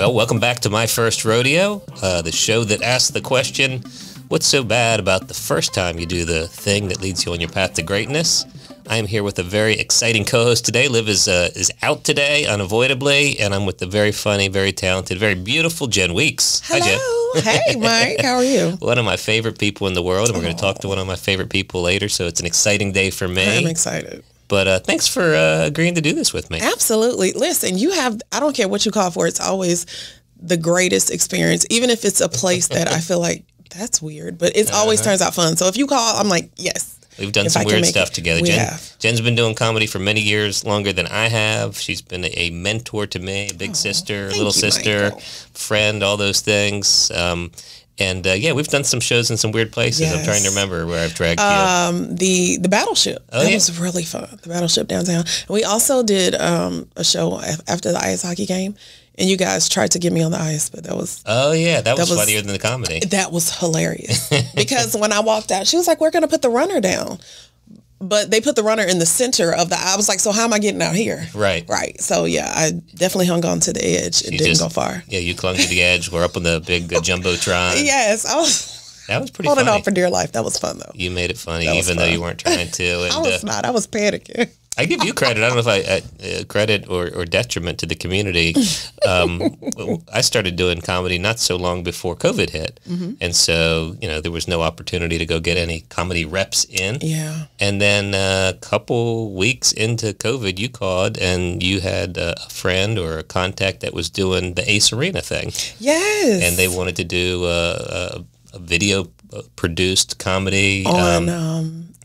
Well, welcome back to My First Rodeo, the show that asks the question, what's so bad about the first time you do the thing that leads you on your path to greatness? I am here with a very exciting co-host today. Liv is out today, unavoidably, and I'm with the very funny, very talented, very beautiful Jenn Weeks. Hello. Hi, Jen. Hey, Mike. How are you? One of my favorite people in the world, and we're going to talk to one of my favorite people later, so it's an exciting day for me. I'm excited. But thanks for agreeing to do this with me. Absolutely. Listen, I don't care what you call for, it's always the greatest experience, even if it's a place that I feel like, that's weird, but it always turns out fun. So if you call, I'm like, yes. We've done some weird stuff together. Jen's been doing comedy for many years, longer than I have. She's been a mentor to me, a big sister, little sister, friend, all those things. Yeah, we've done some shows in some weird places. Yes. I'm trying to remember where I've dragged you. The Battleship. That was really fun. The Battleship downtown. And we also did a show after the ice hockey game. And you guys tried to get me on the ice, but that was... Oh, yeah. That was funnier than the comedy. That was hilarious. Because when I walked out, she was like, we're going to put the runner down. But they put the runner in the center of the... I was like, so how am I getting out here? Right. Right. So, yeah, I definitely hung on to the edge. It didn't go far. Yeah, you clung to the edge. We're up on the big Jumbotron. Yes. That was pretty holding funny. on for dear life. That was fun, though. You made it funny, even though you weren't trying to. And, I was not. I was panicking. I give you credit. I don't know if I credit or detriment to the community. I started doing comedy not so long before COVID hit. Mm-hmm. And so, there was no opportunity to go get any comedy reps in. Yeah. And then a couple weeks into COVID, you called and you had a friend or a contact that was doing the Ace Arena thing. Yes. And they wanted to do a video produced comedy.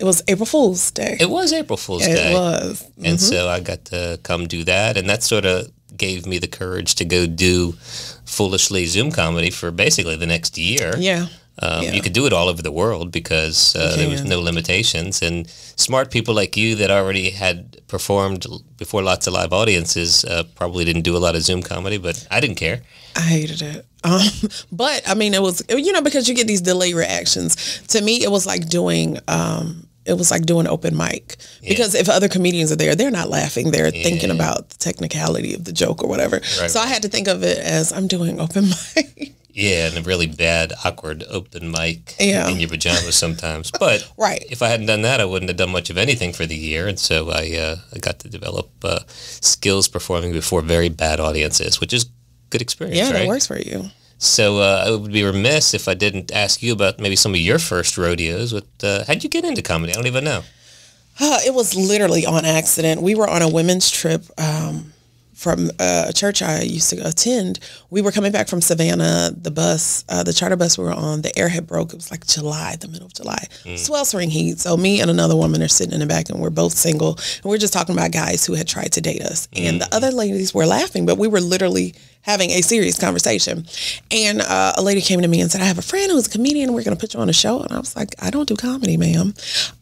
It was April Fool's Day. It was April Fool's Day. It was. Mm-hmm. And so I got to come do that. And that sort of gave me the courage to go do foolishly Zoom comedy for basically the next year. Yeah. You could do it all over the world because there was no limitations. And smart people like you that already had performed before lots of live audiences probably didn't do a lot of Zoom comedy, but I didn't care. I hated it. But I mean, it was, because you get these delayed reactions. To me, it was like doing open mic, because if other comedians are there, they're not laughing. They're thinking about the technicality of the joke or whatever. Right, so I had to think of it as I'm doing open mic. Yeah, and a really bad, awkward open mic in your pajamas sometimes. But if I hadn't done that, I wouldn't have done much of anything for the year. And so I got to develop skills performing before very bad audiences, which is good experience, right? Yeah, that works for you. So I would be remiss if I didn't ask you about maybe some of your first rodeos. How'd you get into comedy? I don't even know. It was literally on accident. We were on a women's trip from a church I used to attend. We were coming back from Savannah. The bus, the charter bus we were on, the air had broke. It was like July, the middle of July. Sweltering heat. So me and another woman are sitting in the back, and we're both single. And we're just talking about guys who had tried to date us. And the other ladies were laughing, but we were literally having a serious conversation. And a lady came to me and said, I have a friend who's a comedian. We're going to put you on a show. And I was like, I don't do comedy, ma'am.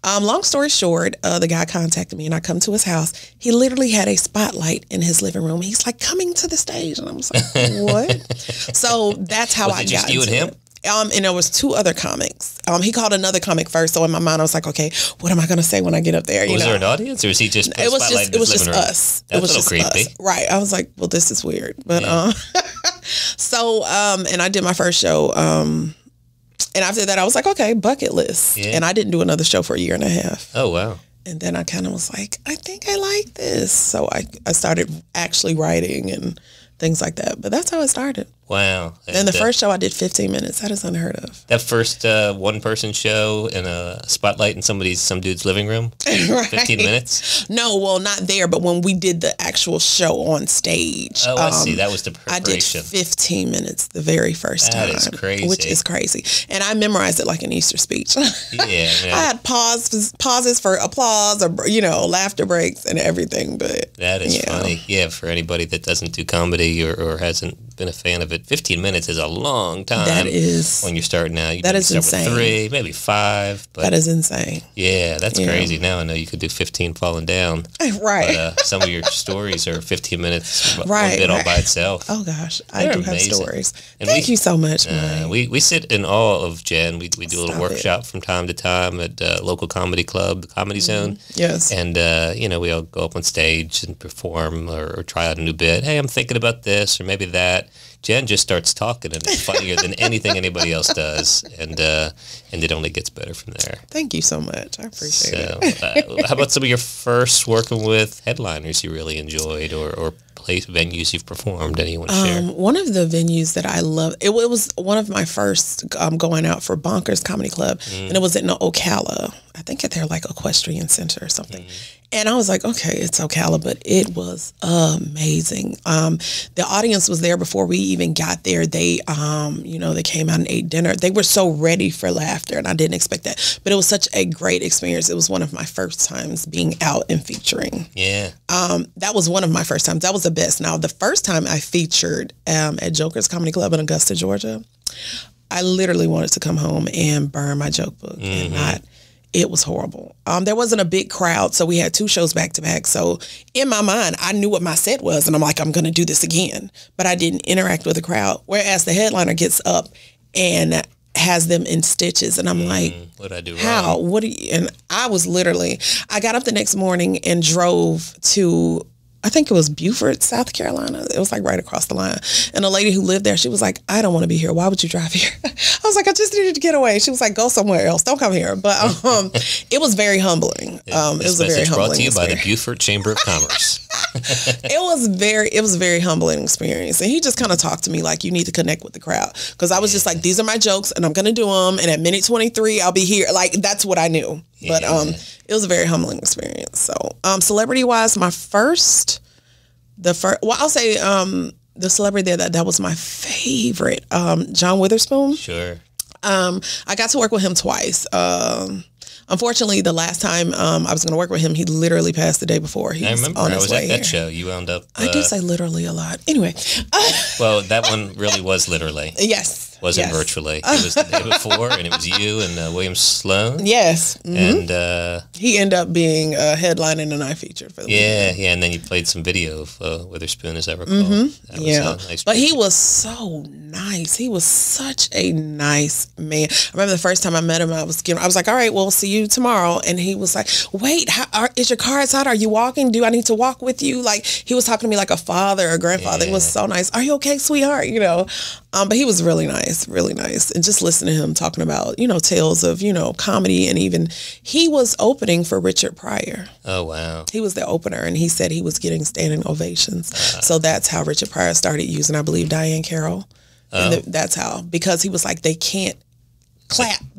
Long story short, the guy contacted me, and I come to his house. He literally had a spotlight in his living room. He's like, coming to the stage. And I was like, what? So that's how I got just you and him? And there was two other comics. He called another comic first. So in my mind, I was like, okay, what am I going to say when I get up there? Was there an audience, or was he just it was just us. That's it was a little creepy. Us. Right. I was like, well, this is weird. But so and I did my first show. And after that, I was like, okay, bucket list. Yeah. And I didn't do another show for a year and a half. Oh, wow. And then I kind of was like, I think I like this. So I started actually writing and things like that. But that's how it started. Wow. And the first show I did 15 minutes. That is unheard of. That first one-person show in a spotlight in some dude's living room? Right. 15 minutes? No, well, not there, but when we did the actual show on stage. Oh, I see. That was the preparation. I did 15 minutes the very first time. That is crazy. Which is crazy. And I memorized it like an Easter speech. Yeah. I had pauses for applause or, laughter breaks and everything. But that is funny. Yeah, for anybody that doesn't do comedy or hasn't been a fan of it, 15 minutes is a long time. That is. When you're starting out. That is insane. With 3, maybe 5. But that is insane. Yeah, that's crazy. Now I know you could do 15 falling down. Right. But some of your stories are 15 minutes one right, bit all by itself. Oh, gosh. They're I do amazing. have stories. And Thank you so much, Mike. We sit in awe of Jenn. We do a little workshop from time to time at local comedy club, the Comedy Zone. Yes. And, we all go up on stage and perform or try out a new bit. Hey, I'm thinking about this or maybe that. that, Jen just starts talking, and it's funnier than anything anybody else does, and it only gets better from there. Thank you so much. I appreciate it. How about some of your first working with headliners you really enjoyed, or place venues you've performed? Any you want to share? One of the venues that I love, it was one of my first going out for Bonkers Comedy Club, and it was in Ocala. I think at their like equestrian center or something. And I was like, okay, it's Ocala, but it was amazing. The audience was there before we even got there. They, they came out and ate dinner. They were so ready for laughter, and I didn't expect that. But it was such a great experience. It was one of my first times being out and featuring. Yeah. That was one of my first times. That was the best. Now, the first time I featured at Joker's Comedy Club in Augusta, Georgia, I literally wanted to come home and burn my joke book and not. It was horrible. There wasn't a big crowd, so we had 2 shows back to back. So in my mind, I knew what my set was, and I'm like, I'm going to do this again. But I didn't interact with the crowd. Whereas the headliner gets up and has them in stitches, and I'm like, what did I do how? wrong? What do you? And I got up the next morning and drove to, I think it was Beaufort, South Carolina. It was like right across the line. And a lady who lived there, she was like, I don't want to be here. Why would you drive here? I was like, I just needed to get away. She was like, go somewhere else. Don't come here. But it was very humbling. It was a very humbling brought to you experience. by the Beaufort Chamber of Commerce. It was a very humbling experience. And he just kind of talked to me like, you need to connect with the crowd. Because I was just like, these are my jokes and I'm going to do them. And at minute 23, I'll be here. Like, that's what I knew. But it was a very humbling experience. So celebrity-wise, I'll say the celebrity that was my favorite, John Witherspoon. Sure. I got to work with him twice. Unfortunately, the last time I was going to work with him, he literally passed the day before. I remember I was at that show. You wound up... I do say literally a lot. Anyway. Well, that one really was literally. Yes. Wasn't virtually. It was the day before, and it was you and William Sloan. Yes. And he ended up being headlining, and I featured for the weekend. Yeah, and then you played some video of Witherspoon, as I recall. That was nice. But he was so nice. He was such a nice man. I remember the first time I met him, I was like, all right, we'll see you tomorrow. And he was like, wait, is your car outside? Are you walking? Do I need to walk with you? Like, he was talking to me like a father or grandfather. It was so nice. Are you okay, sweetheart? But he was really nice, really nice. And just listening to him talking about, tales of, comedy. And even he was opening for Richard Pryor. Oh, wow. He was the opener, and he said he was getting standing ovations. So that's how Richard Pryor started using, I believe, Diane Carroll. And that's how, because he was like, they can't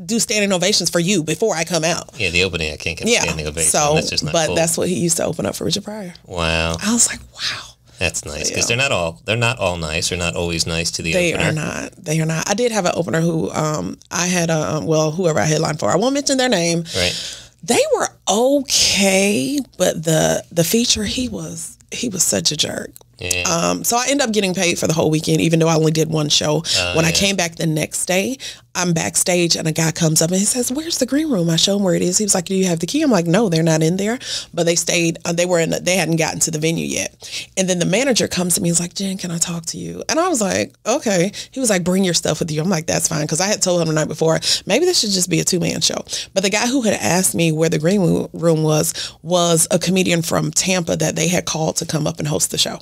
do standing ovations for you before I come out. Yeah, the opening, I can't get standing ovation. So, that's just not cool. That's what he used to open up for Richard Pryor. Wow. I was like, wow. That's nice, because they're not all nice. They're not always nice to the opener. They are not. I did have an opener who I had whoever I headlined for. I won't mention their name. Right. They were okay, but the feature, he was such a jerk. Yeah. So I ended up getting paid for the whole weekend, even though I only did one show. When I came back the next day, I'm backstage and a guy comes up and he says, "Where's the green room?" I show him where it is. He was like, "Do you have the key?" I'm like, "No, they're not in there." But they stayed. They hadn't gotten to the venue yet. And then the manager comes to me. He's like, "Jen, can I talk to you?" And I was like, "Okay." He was like, "Bring your stuff with you." I'm like, "That's fine," because I had told him the night before, maybe this should just be a 2-man show. But the guy who had asked me where the green room was a comedian from Tampa that they had called to come up and host the show,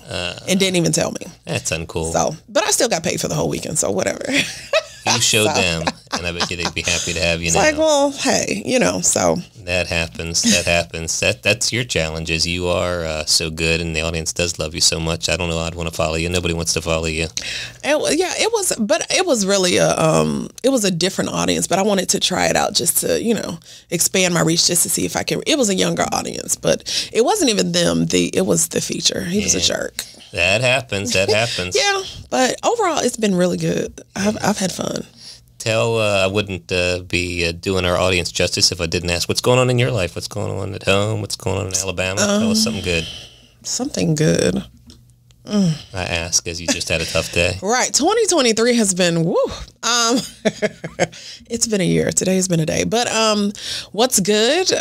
and didn't even tell me. That's uncool. So, but I still got paid for the whole weekend, so whatever. You showed them, and I bet you they'd be happy to have you it's now. like, well, hey, so. That happens. That's your challenge, is you are so good, and the audience does love you so much. I don't know, I'd want to follow you. Nobody wants to follow you. It was really it was a different audience, but I wanted to try it out just to, expand my reach, just to see if I can. It was a younger audience, but it wasn't even them. It was the feature. He was a jerk. That happens. Yeah, but overall, it's been really good. I've had fun. I wouldn't be doing our audience justice if I didn't ask, what's going on in your life? What's going on at home? What's going on in Alabama? Tell us something good. Something good. I ask, as you just had a tough day. Right. 2023 has been, woo. It's been a year. Today has been a day. But what's good?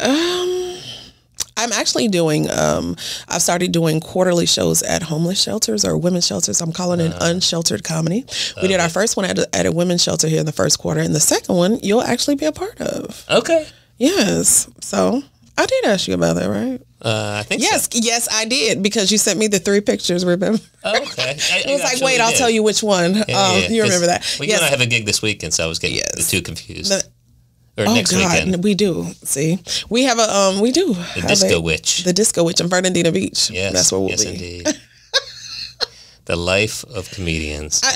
I'm actually I've started doing quarterly shows at homeless shelters or women's shelters. I'm calling it Unsheltered Comedy. We did our first one at a women's shelter here in the first quarter, and the second one you'll actually be a part of. Okay. Yes. So I did ask you about that, right? I think yes, so. Yes, I did, because you sent me the 3 pictures, remember? Oh, okay. I was like, wait, I'll tell you which one. You remember that. Well, you and I have a gig this weekend, so I was getting the two confused. Next weekend. We do. See, we have we do. The Disco Witch. The Disco Witch in Fernandina Beach. Yes, that's what we'll be. Indeed. The life of comedians. I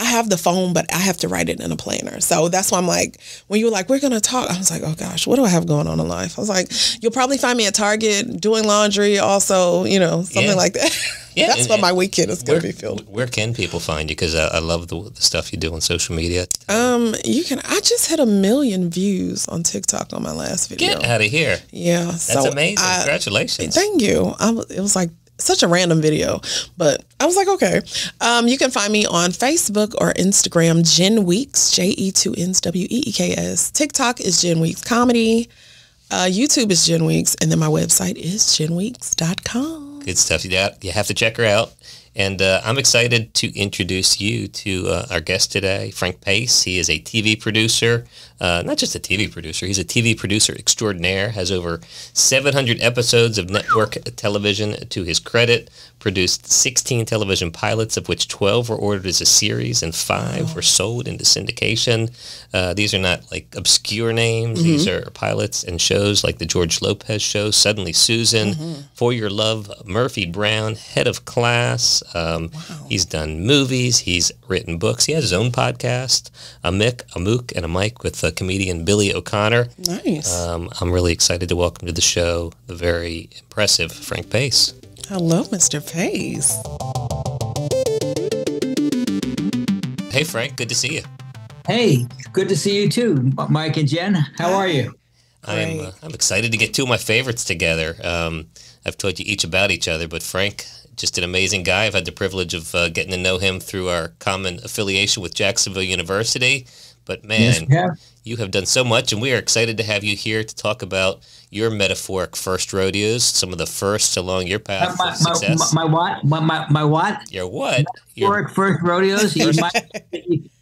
have the phone, but I have to write it in a planner. So that's why I'm like, when you were like, we're going to talk, I was like, oh gosh, what do I have going on in life? I was like, you'll probably find me at Target doing laundry also, something like that. Yeah, that's what my weekend is going to be filled. Where can people find you? Because I love the stuff you do on social media. I just had 1 million views on TikTok on my last video. Get out of here. Yeah. That's amazing. Congratulations. Thank you. It was like such a random video, but I was like, okay. You can find me on Facebook or Instagram, Jenn Weeks, JE2NWEEKS. TikTok is Jenn Weeks Comedy. YouTube is Jenn Weeks, and then my website is JennWeeks.com. Good stuff. You have to check her out. And I'm excited to introduce you to our guest today, Frank Pace. He is a TV producer, not just a TV producer. He's a TV producer extraordinaire, has over 700 episodes of network television to his credit, produced 16 television pilots, of which 12 were ordered as a series and 5 were sold into syndication. These are not like obscure names. Mm-hmm. These are pilots and shows like the George Lopez show, Suddenly Susan, mm-hmm. For Your Love, Murphy Brown, Head of Class. He's done movies. He's written books. He has his own podcast, A Mick, a Mook, and a Mike with comedian Billy O'Connor. Nice. I'm really excited to welcome to the show the very impressive Frank Pace. Hello, Mr. Pace. Hey, Frank. Good to see you. Hey, good to see you too, Mike and Jen. How are you? I'm excited to get 2 of my favorites together. I've told you each about each other, but Frank, just an amazing guy. I've had the privilege of getting to know him through our common affiliation with Jacksonville University. But man, you have done so much, and we are excited to have you here to talk about your metaphoric first rodeos, some of the firsts along your path of success. My what? My what? Your what? Metaphoric first rodeos?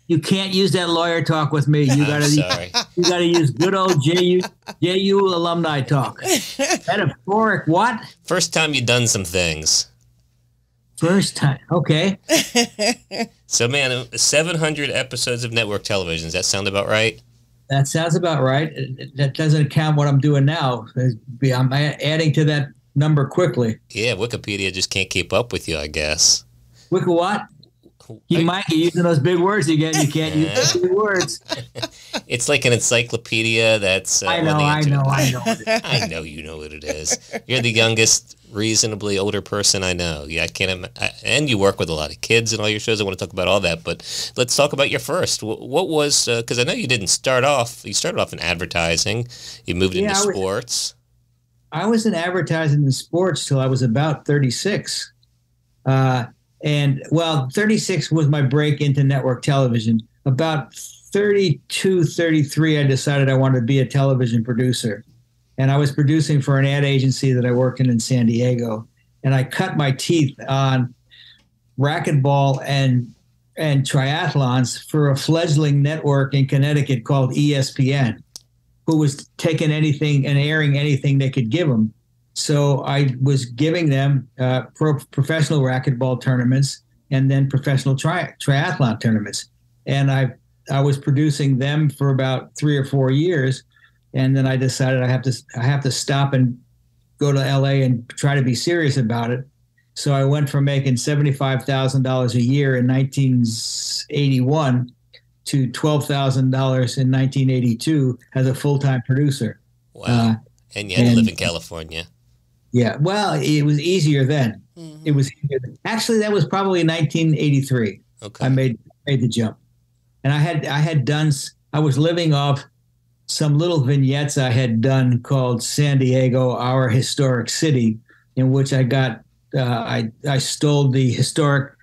You can't use that lawyer talk with me. You gotta use good old JU alumni talk. Metaphoric what? First time you done some things. First time. Okay. So, man, 700 episodes of network television. Does that sound about right? That sounds about right. That doesn't count what I'm doing now. I'm adding to that number quickly. Yeah, Wikipedia just can't keep up with you, I guess. Wiki what? You might be using those big words again. You can't use those big words. It's like an encyclopedia that's I know. I know you know what it is. You're the youngest reasonably older person I know. Yeah, I can't. And you work with a lot of kids in all your shows. I want to talk about all that, but let's talk about your first. What was? Because I know you didn't start off. You started off in advertising. You moved into sports. I was in advertising and sports till I was about 36. And 36 was my break into network television. About 32, 33, I decided I wanted to be a television producer. And I was producing for an ad agency that I worked in San Diego. And I cut my teeth on racquetball and triathlons for a fledgling network in Connecticut called ESPN, who was taking anything and airing anything they could give them. So I was giving them professional racquetball tournaments and then professional triathlon tournaments. And I was producing them for about 3 or 4 years. And then I decided I have to stop and go to LA and try to be serious about it. So I went from making $75,000 a year in 1981 to $12,000 in 1982 as a full-time producer. Wow. And you had to live in California. Yeah. Well, it was easier then. Mm-hmm. It was easier. Actually, that was probably 1983. Okay. I made the jump. And I was living off some little vignettes I had done called San Diego, Our Historic City, in which I got, I stole the historic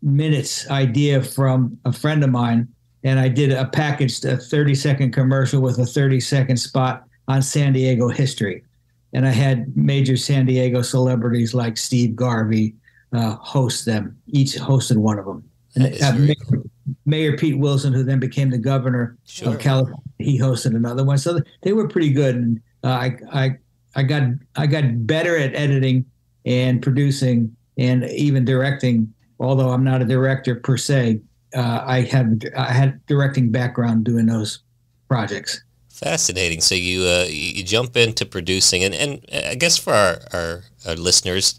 minutes idea from a friend of mine. And I did a 30-second commercial with a 30-second spot on San Diego history. And I had major San Diego celebrities like Steve Garvey host them. Each hosted one of them. And Mayor Pete Wilson, who then became the governor of California, he hosted another one. So they were pretty good. And I got better at editing and producing and even directing. Although I'm not a director per se, I had directing background doing those projects. Fascinating. So you jump into producing, and I guess for our listeners,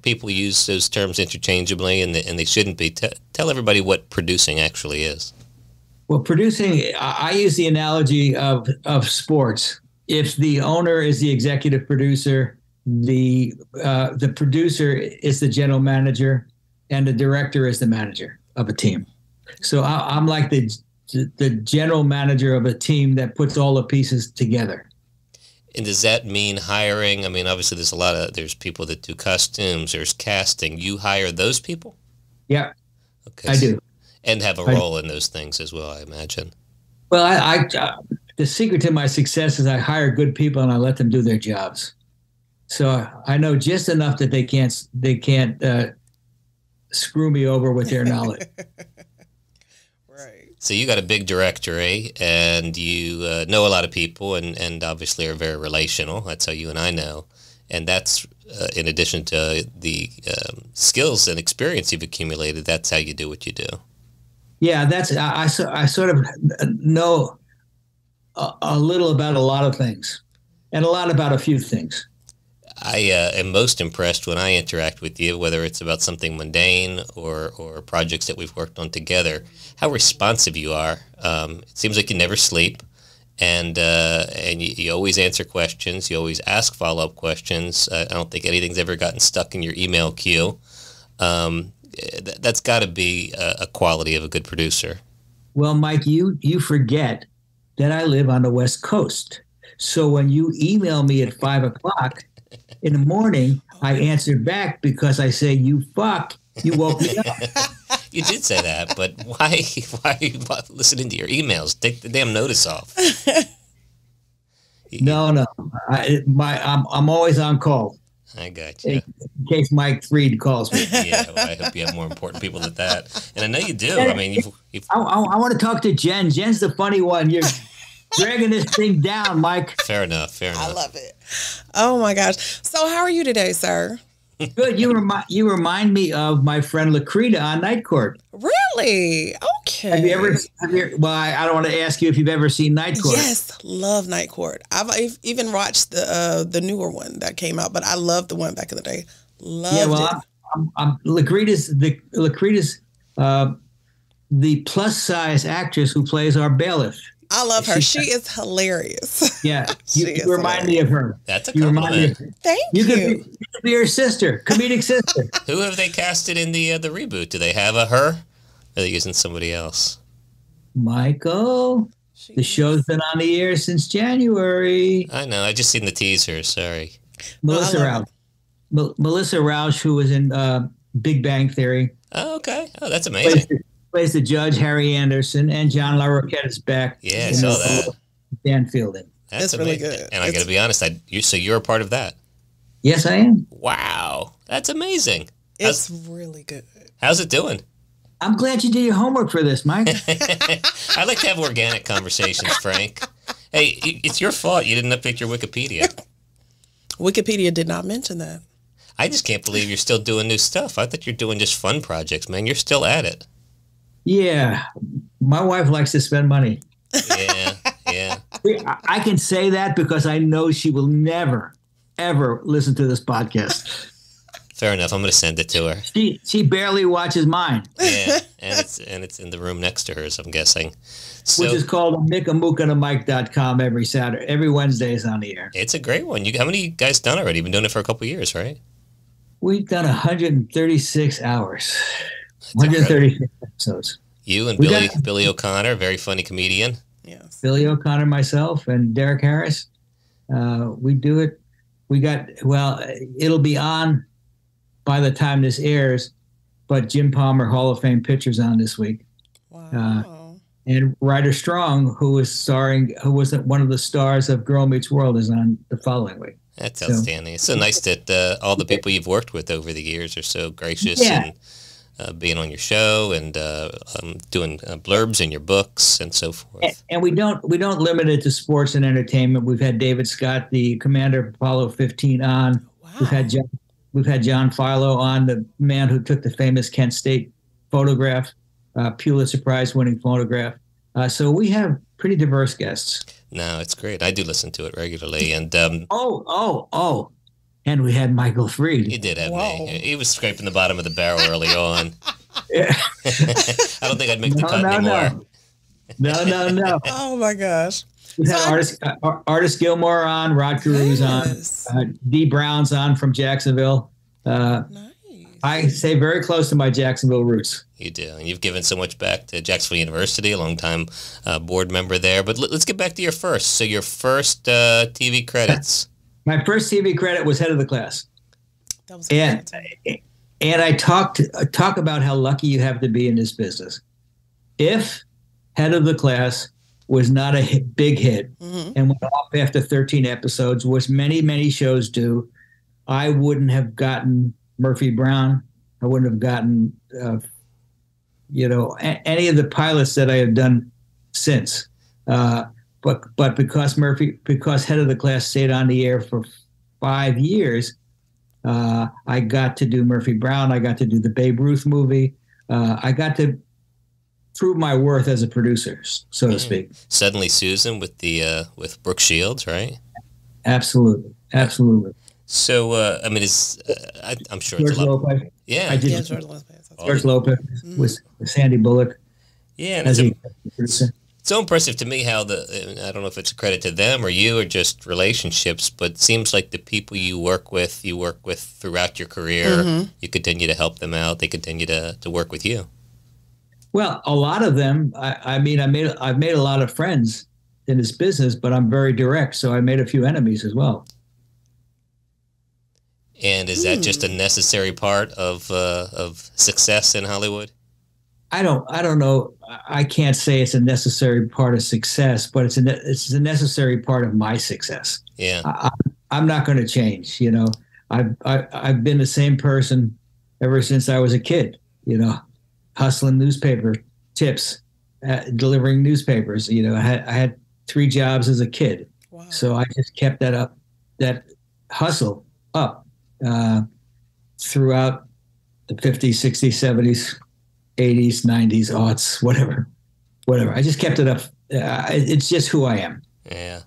people use those terms interchangeably, and they shouldn't be. Tell everybody what producing actually is. Well, producing, I use the analogy of sports. If the owner is the executive producer, the producer is the general manager, and the director is the manager of a team. So I'm like the general manager of a team that puts all the pieces together. And does that mean hiring? I mean, obviously, there's people that do costumes, there's casting. You hire those people? Yeah, okay, I do. And have a role in those things as well, I imagine. Well, the secret to my success is I hire good people and I let them do their jobs. So I know just enough that they can't screw me over with their knowledge. Right. So you got a big directory, and you know a lot of people, and obviously are very relational. That's how you and I know. And that's in addition to the skills and experience you've accumulated. That's how you do what you do. Yeah, I sort of know a little about a lot of things, and a lot about a few things. I am most impressed when I interact with you, whether it's about something mundane or projects that we've worked on together, how responsive you are. It seems like you never sleep, and you always answer questions. You always ask follow-up questions. I don't think anything's ever gotten stuck in your email queue. That's got to be a quality of a good producer. Well, Mike, you forget that I live on the West Coast. So when you email me at 5 o'clock in the morning, I answer back because I say, "You fuck, you woke me up." You did say that, but why are you listening to your emails? Take the damn notice off. No. I'm always on call. I got you. In case Mike Freed calls me. Yeah, well, I hope you have more important people than that. And I know you do. I mean, I want to talk to Jenn. Jenn's the funny one. You're dragging this thing down, Mike. Fair enough. I love it. Oh, my gosh. So how are you today, sir? Good. You remind me of my friend Lakrita on Night Court. Really? Okay. Have you ever? Well, I don't want to ask you if you've ever seen Night Court. Yes, love Night Court. I've even watched the newer one that came out, but I loved the one back in the day. Loved it. I'm Lakrita's the plus size actress who plays our bailiff. I love her. She is hilarious. Yeah, you remind me of her. That's a compliment. Thank you. You could be her sister, comedic sister. Who have they casted in the reboot? Do they have a her? Or are they using somebody else? Michael, the show's been on the air since January. I know. I just seen the teaser. Sorry. Melissa Rauch. Melissa Rauch, who was in Big Bang Theory. Oh, okay. Oh, that's amazing. Plays the judge, Harry Anderson, and John LaRoquette is back. Yeah, I saw that. Dan Fielding. That's really good. And I got to be honest, so you're a part of that. Yes, I am. Wow, that's amazing. It's really good. How's it doing? I'm glad you did your homework for this, Mike. I like to have organic conversations, Frank. Hey, it's your fault you didn't update your Wikipedia. Wikipedia did not mention that. I just can't believe you're still doing new stuff. I thought you're doing just fun projects, man. You're still at it. Yeah, my wife likes to spend money. Yeah. I can say that because I know she will never, ever listen to this podcast. Fair enough. I'm going to send it to her. She barely watches mine. Yeah, and it's in the room next to hers, I'm guessing. So, which is called mikamukanamike.com every Wednesday is on the air. It's a great one. How many guys done already? You've been doing it for a couple of years, right? We've done 136 hours. 136 episodes. You and Billy O'Connor, very funny comedian. Yes. Billy O'Connor, myself, and Derek Harris. We do it. It'll be on by the time this airs, but Jim Palmer, Hall of Fame pitcher's on this week. Wow. And Ryder Strong, who was one of the stars of Girl Meets World, is on the following week. That's outstanding. It's so nice that all the people you've worked with over the years are so gracious. Yeah. And being on your show and doing blurbs in your books and so forth. And we don't limit it to sports and entertainment. We've had David Scott, the commander of Apollo 15, on. Wow. We've had John Philo on, the man who took the famous Kent State photograph, Pulitzer Prize winning photograph. So we have pretty diverse guests. No, it's great. I do listen to it regularly. And and we had Michael Freed. He did have Whoa. me. He was scraping the bottom of the barrel early on. I don't think I'd make the cut anymore. No. Oh my gosh. We had Artist Gilmore on, Rod Carews on, Dee Brown's on from Jacksonville. Nice. I stay very close to my Jacksonville roots. You do, and you've given so much back to Jacksonville University, a long-time board member there. But let's get back to your first. So your first TV credits. My first TV credit was Head of the Class. That was And I talk about how lucky you have to be in this business. If Head of the Class was not a big hit and went off after 13 episodes, which many shows do, I wouldn't have gotten Murphy Brown. I wouldn't have gotten, any of the pilots that I have done since. But because Head of the Class stayed on the air for 5 years, I got to do Murphy Brown. I got to do the Babe Ruth movie. I got to prove my worth as a producer, so to speak. Suddenly Susan with Brooke Shields, right? Absolutely. So I'm sure George it's a lot. Lopez. Yeah, I did. George Lopez. George Lopez with Sandy Bullock. Yeah, and as it's a producer. so impressive to me how I don't know if it's a credit to them or you or just relationships, but it seems like the people you work with throughout your career, you continue to help them out. They continue to work with you. Well, a lot of them, I've made a lot of friends in this business, but I'm very direct, so I made a few enemies as well. And is that just a necessary part of success in Hollywood? I don't know. I can't say it's a necessary part of success, but it's a necessary part of my success. Yeah, I'm not going to change. I've been the same person ever since I was a kid. Hustling newspaper tips, delivering newspapers. I had 3 jobs as a kid, Wow. so I just kept that hustle up throughout the 50s, 60s, 70s. 80s, 90s, aughts, whatever. I just kept it up. It's just who I am. Yeah,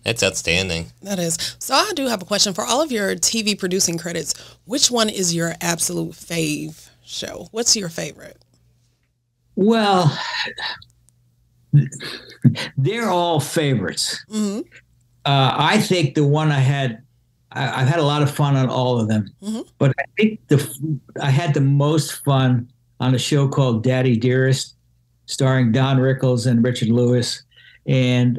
that's outstanding. That is. So I do have a question. For all of your TV producing credits, which one is your absolute fave show? What's your favorite? Well, they're all favorites. I think the one I've had a lot of fun on all of them. But I think I had the most fun on a show called Daddy Dearest, starring Don Rickles and Richard Lewis. And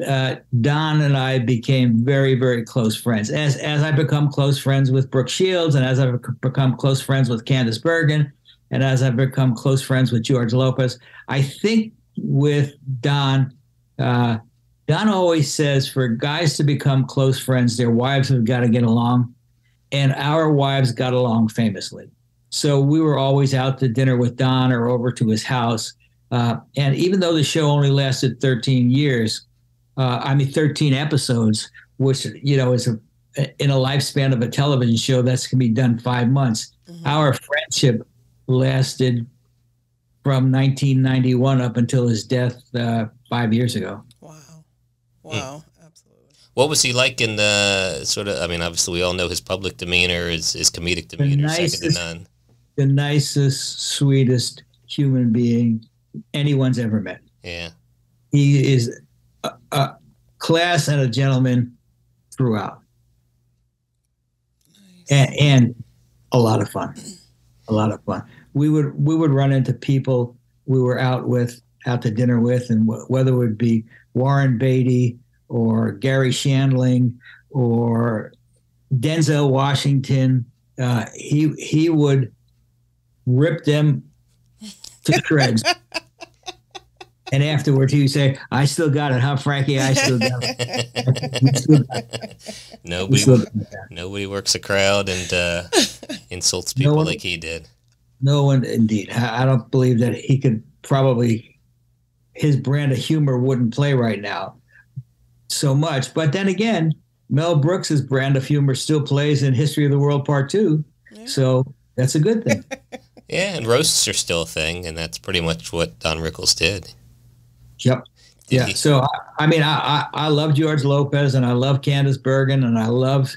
Don and I became very, very close friends. As I become close friends with Brooke Shields, and as I've become close friends with Candice Bergen, and as I've become close friends with George Lopez, I think with Don, Don always says for guys to become close friends, their wives have got to get along. And our wives got along famously. So we were always out to dinner with Don or over to his house. And even though the show only lasted 13 years, 13 episodes, which, is in a lifespan of a television show, that's going to be done 5 months. Our friendship lasted from 1991 up until his death 5 years ago. Wow. Absolutely. What was he like in the obviously we all know his public demeanor, his comedic demeanor, second to none. The nicest, sweetest human being anyone's ever met. Yeah. He is a class and a gentleman throughout. Nice. And a lot of fun. We would run into people we were out to dinner with, and whether it would be Warren Beatty or Gary Shandling or Denzel Washington, he would rip them to shreds. And afterwards he would say, "I still got it, huh, Frankie? I still got it." Nobody works a crowd and insults people like he did. No one, indeed. I don't believe that he could probably, his brand of humor wouldn't play right now so much. But then again, Mel Brooks's brand of humor still plays in History of the World Part Two. Yeah. So that's a good thing. Yeah, and roasts are still a thing, and that's pretty much what Don Rickles did. Yep. Did Yeah. he? So, I mean, I love George Lopez, and I love Candace Bergen, and I love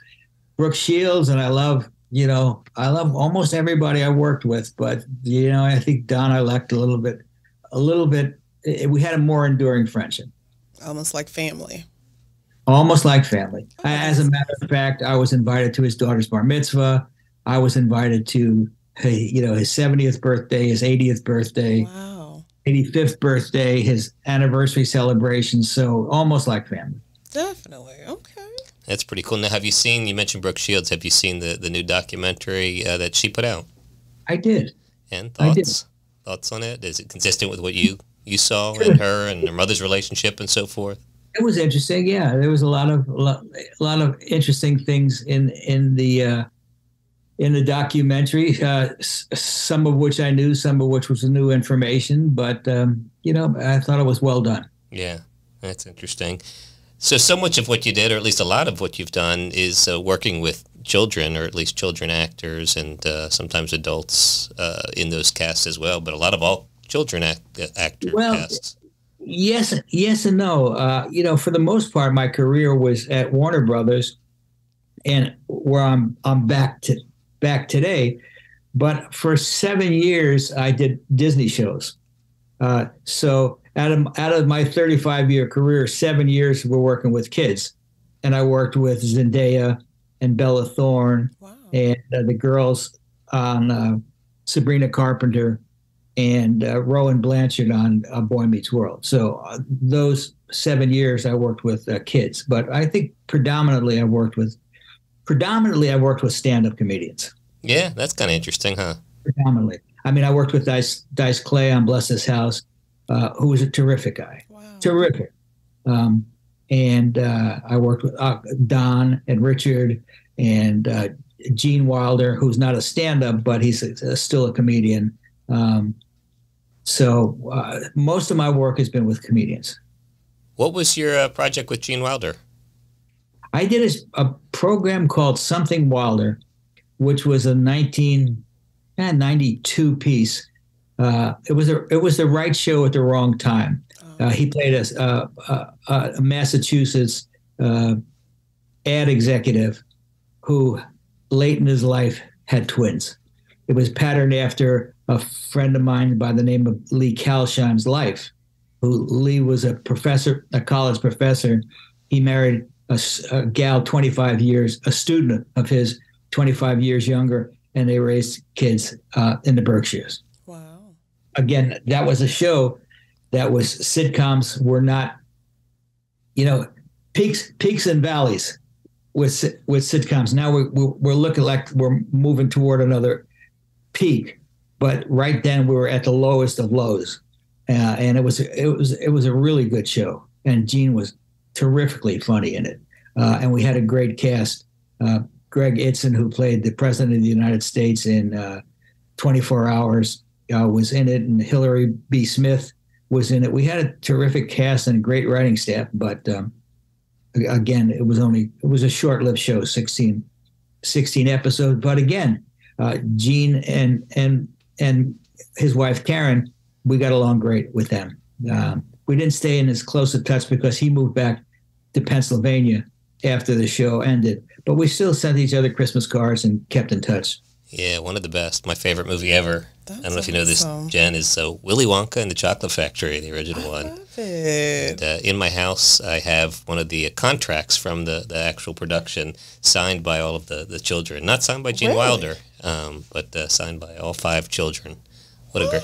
Brooke Shields, and I love almost everybody I worked with. But, I think Don I liked a little bit. We had a more enduring friendship. Almost like family. Almost like family. Oh, As a matter of fact, I was invited to his daughter's bar mitzvah. I was invited to, his 70th birthday, his 80th birthday, wow. 85th birthday, his anniversary celebration. So almost like family. Definitely. Okay. That's pretty cool. Now, you mentioned Brooke Shields. Have you seen the new documentary that she put out? I did. And I did. Thoughts on it? Is it consistent with what you saw and her and her mother's relationship and so forth? It was interesting. Yeah, there was a lot of interesting things in the documentary. Some of which I knew, some of which was new information. But I thought it was well done. Yeah, that's interesting. So much of what you did, or at least a lot of what you've done, is working with children, or at least children actors, and sometimes adults in those casts as well. But a lot of all children actor casts. Yes and no. For the most part, my career was at Warner Brothers, and where I'm back today. But for 7 years, I did Disney shows. So out of my 35-year career, 7 years were working with kids, and I worked with Zendaya and Bella Thorne, Wow. and the girls on Sabrina Carpenter, and Rowan Blanchard on Boy Meets World. So those 7 years I worked with kids, but I think predominantly I worked with stand-up comedians. Yeah, that's kind of interesting, huh? Predominantly. I mean, I worked with Dice Clay on Bless His House, who was a terrific guy. Wow. Terrific. And I worked with Don and Richard and Gene Wilder, who's not a stand-up, but he's still a comedian. So most of my work has been with comedians. What was your project with Gene Wilder? I did a program called Something Wilder, which was a 1992 piece. It was the right show at the wrong time. He played a Massachusetts ad executive who late in his life had twins. It was patterned after a friend of mine by the name of Lee Kalsheim's life, who Lee was a college professor. He married a gal 25 years, a student of his 25 years younger, and they raised kids in the Berkshires. Wow. Again, that was a show that was sitcoms were not, peaks and valleys with sitcoms. Now we're looking like we're moving toward another peak. But right then we were at the lowest of lows, and it was a really good show. And Gene was terrifically funny in it, and we had a great cast. Greg Itzen, who played the President of the United States in 24 Hours, was in it, and Hillary B. Smith was in it. We had a terrific cast and a great writing staff. But again, it was a short-lived show, 16 episodes. But again, Gene and his wife, Karen, we got along great with them. We didn't stay in as close a touch because he moved back to Pennsylvania after the show ended. But we still sent each other Christmas cards and kept in touch. Yeah, one of the best. My favorite movie ever. That's I don't know if you know this, Jen, is Willy Wonka and the Chocolate Factory, the original one. Love it. And, in my house, I have one of the contracts from the actual production signed by all of the children. Not signed by Gene Wilder, but signed by all 5 children. What a great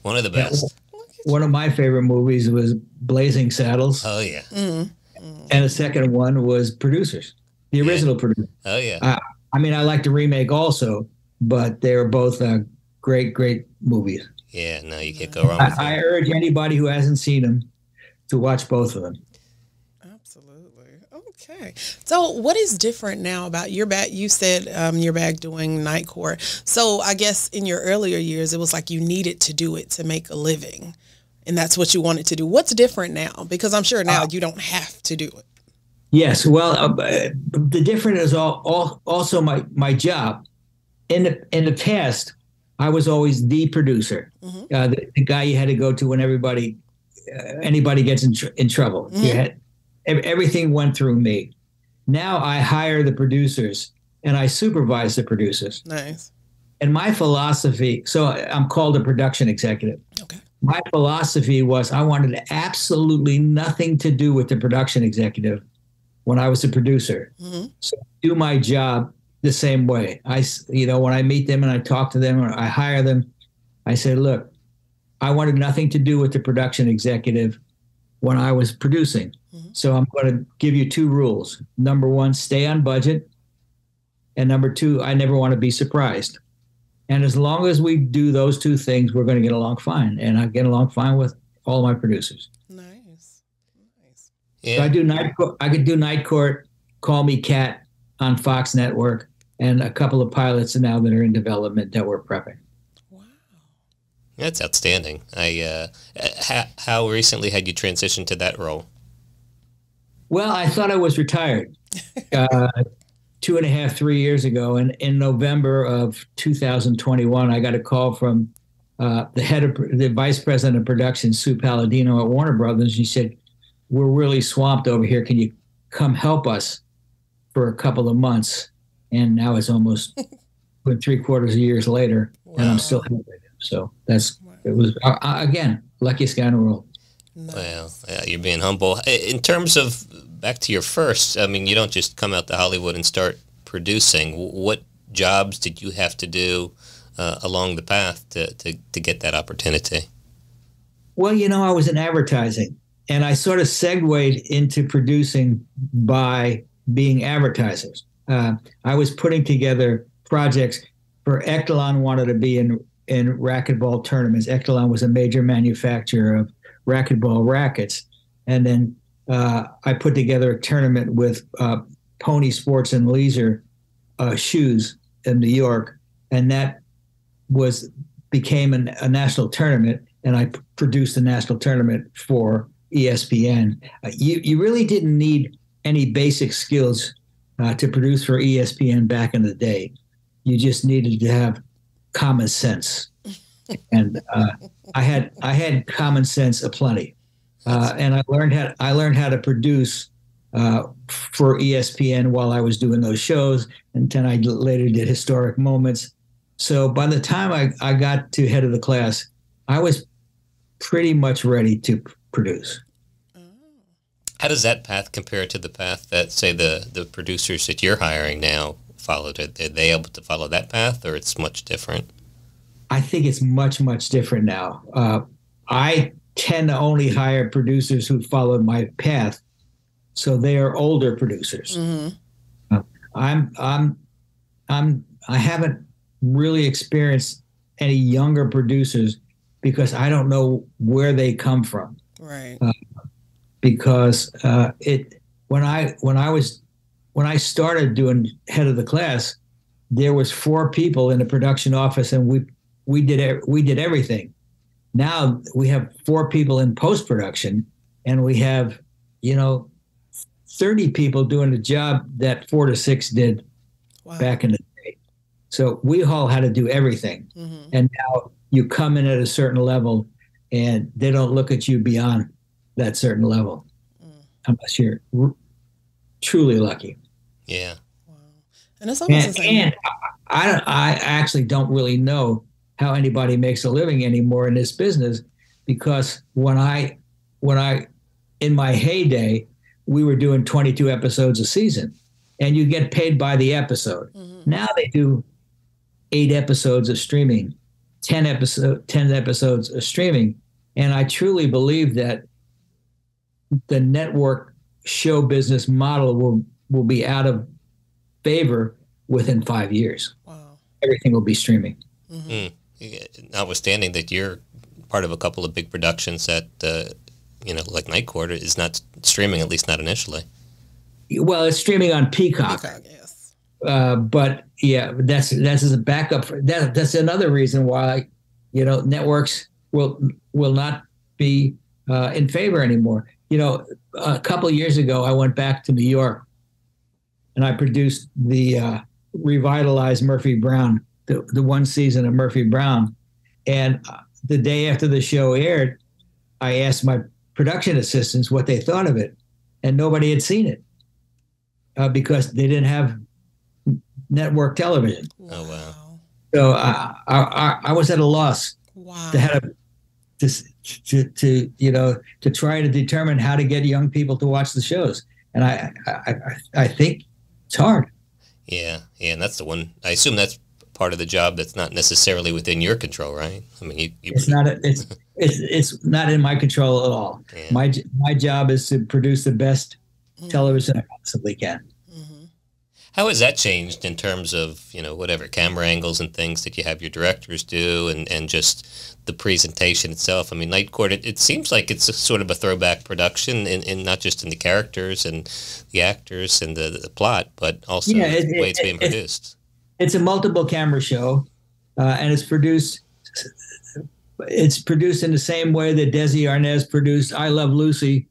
one of the best. One of my favorite movies was Blazing Saddles. Oh, yeah. And the second one was Producers, the original Producers. Oh, yeah. I mean, I like the remake also, but they were both great movies. Yeah, no, you can't go wrong with them. I urge anybody who hasn't seen them to watch both of them. Absolutely. Okay. Okay. So what is different now about your back? You said you're back doing night court. So I guess in your earlier years, it was like you needed to do it to make a living. And that's what you wanted to do. What's different now? Because I'm sure now you don't have to do it. Yes. Well, the difference is also my job. In the past, I was always the producer, the guy you had to go to when anybody gets in trouble. You had everything went through me. Now I hire the producers and I supervise the producers. Nice. And my philosophy, so I'm called a production executive. Okay. My philosophy was I wanted absolutely nothing to do with the production executive when I was a producer. So do my job the same way. When I meet them and I talk to them or I hire them, I say, look, I wanted nothing to do with the production executive when I was producing. So I'm going to give you two rules. Number one, stay on budget. And number two, I never want to be surprised. And as long as we do those two things, we're going to get along fine. And I get along fine with all my producers. Nice. Yeah. So I do night court. I could do night court, Call Me Cat on Fox Network, and a couple of pilots now that are in development that we're prepping. Wow. That's outstanding. How recently had you transitioned to that role? Well, I thought I was retired 2.5, 3 years ago. And in November of 2021, I got a call from the vice president of production, Sue Palladino at Warner Brothers. She said, we're really swamped over here. Can you come help us for a couple of months? And now it's almost 3/4 years later, and I'm still helping him. So it was, again, luckiest guy in the world. Nice. Well, you're being humble. In terms of, back to your first, I mean, you don't just come out to Hollywood and start producing. What jobs did you have to do along the path to get that opportunity? Well, I was in advertising, and I sort of segued into producing by being advertisers. I was putting together projects for Echelon wanted to be in racquetball tournaments. Echelon was a major manufacturer of racquetball rackets. And then I put together a tournament with Pony Sports and Leisure shoes in New York. And that became a national tournament. And I produced a national tournament for ESPN. You really didn't need any basic skills to produce for ESPN back in the day. You just needed to have common sense. And I had common sense aplenty. And I learned how to produce for ESPN while I was doing those shows. And then I later did Historic Moments. So by the time I got to head of the class, I was pretty much ready to produce. How does that path compare to the path that, say, the producers that you're hiring now followed? Are they able to follow that path, or it's much different? I think it's much, much different now. I tend to only hire producers who followed my path, so they are older producers. I haven't really experienced any younger producers because I don't know where they come from. Right. Because when I started doing head of the class, there was 4 people in the production office, and we did everything. Now we have 4 people in post production, and we have 30 people doing the job that 4 to 6 did back in the day. So we all had to do everything, and now you come in at a certain level, and they don't look at you beyond that certain level, unless you're truly lucky. Yeah. Wow. And it's almost the same. And I actually don't really know how anybody makes a living anymore in this business, because when I in my heyday, we were doing 22 episodes a season, and you get paid by the episode. Now they do 8 episodes of streaming, 10 episodes of streaming, and I truly believe that the network show business model will be out of favor within 5 years. Wow. Everything will be streaming. Notwithstanding that you're part of a couple of big productions that, like Night Court, is not streaming, at least not initially. Well, it's streaming on Peacock. Peacock, yes. But yeah, that's as a backup. That's another reason why, networks will not be in favor anymore. A couple of years ago, I went back to New York, and I produced the revitalized Murphy Brown, the one season of Murphy Brown. And the day after the show aired, I asked my production assistants what they thought of it, and nobody had seen it because they didn't have network television. Oh, wow. So I was at a loss Wow. to try to determine how to get young people to watch the shows. And I think it's hard. Yeah, and that's the one. I assume that's part of the job that's not necessarily within your control, right? I mean, it's not in my control at all. Yeah. My job is to produce the best television I possibly can. Mm-hmm. How has that changed in terms of, whatever camera angles and things that you have your directors do and just the presentation itself? I mean, Night Court, it seems like it's a sort of a throwback production in not just in the characters and the actors and the plot, but also the way it's being produced. It's a multiple camera show, and it's produced in the same way that Desi Arnaz produced I Love Lucy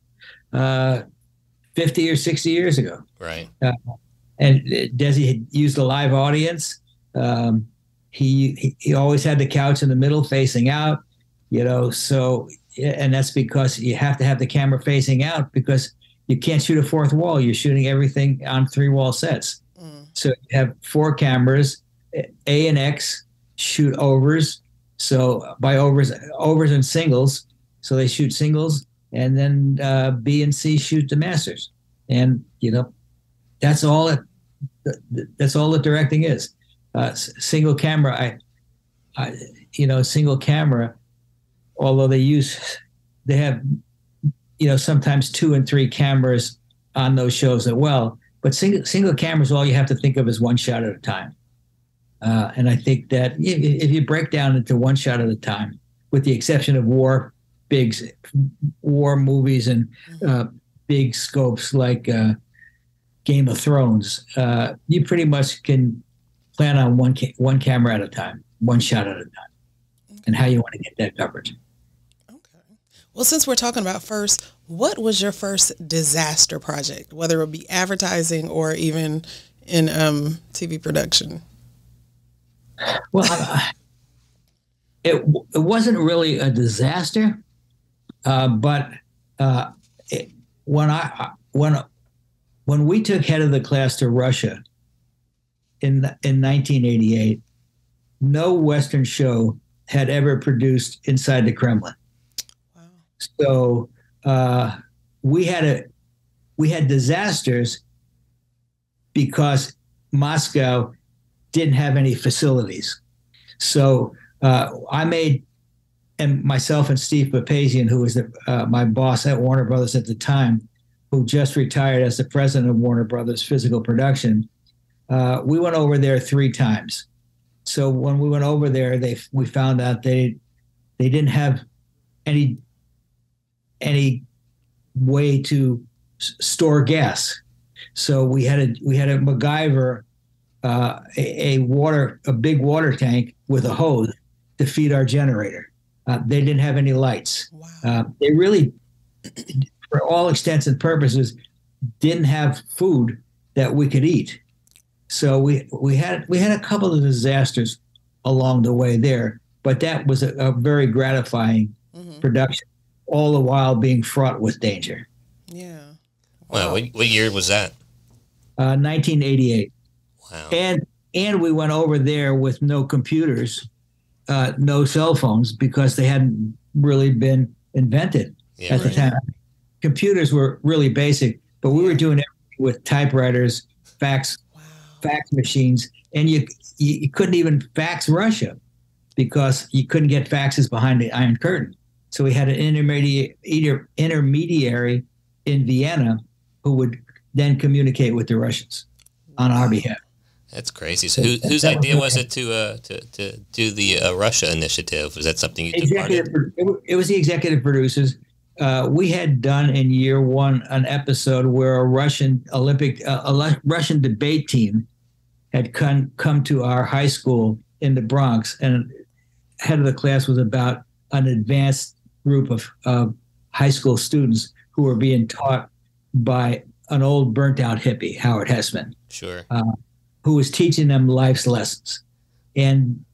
50 or 60 years ago. Right. And Desi had used a live audience. He always had the couch in the middle facing out, so, and that's because you have to have the camera facing out because you can't shoot a fourth wall. You're shooting everything on 3-wall sets. So you have 4 cameras, A and X shoot overs. So by overs and singles. So they shoot singles, and then B and C shoot the masters. And, that's all that directing is. Single camera, single camera, although they have, sometimes 2 and 3 cameras on those shows as well. But single cameras, all you have to think of is one shot at a time. And I think that if you break down into one shot at a time, with the exception of war movies and big scopes like Game of Thrones, you pretty much can plan on one camera at a time, one shot at a time, and how you want to get that coverage. Okay. Well, since we're talking about first, what was your first disaster project, whether it be advertising or even in TV production? Well, it wasn't really a disaster, but when we took head of the class to Russia in 1988, no Western show had ever produced inside the Kremlin. So we had disasters because Moscow didn't have any facilities. So and myself and Steve Papazian, who was my boss at Warner Brothers at the time, who just retired as the president of Warner Brothers Physical Production, we went over there 3 times. So when we went over there, we found out they didn't have any way to store gas. So we had to MacGyver a big water tank with a hose to feed our generator. They didn't have any lights. Wow. They really, for all extents and purposes, didn't have food that we could eat. So we had a couple of disasters along the way there, but that was a very gratifying production, all the while being fraught with danger. Yeah. Wow. What year was that? 1988. Wow. And we went over there with no computers, no cell phones, because they hadn't really been invented at the time. Computers were really basic, but we were doing everything with typewriters, fax machines, and you couldn't even fax Russia because you couldn't get faxes behind the Iron Curtain. So we had an intermediary in Vienna who would then communicate with the Russians on our behalf. That's crazy. So whose idea was it to do the Russia initiative? Was that something you took part in? It was the executive producers. we had done in year one an episode where a Russian Russian debate team had come to our high school in the Bronx, and head of the class was about an advanced group of high school students who were being taught by an old burnt out hippie, Howard Hessman, Sure. Who was teaching them life's lessons. And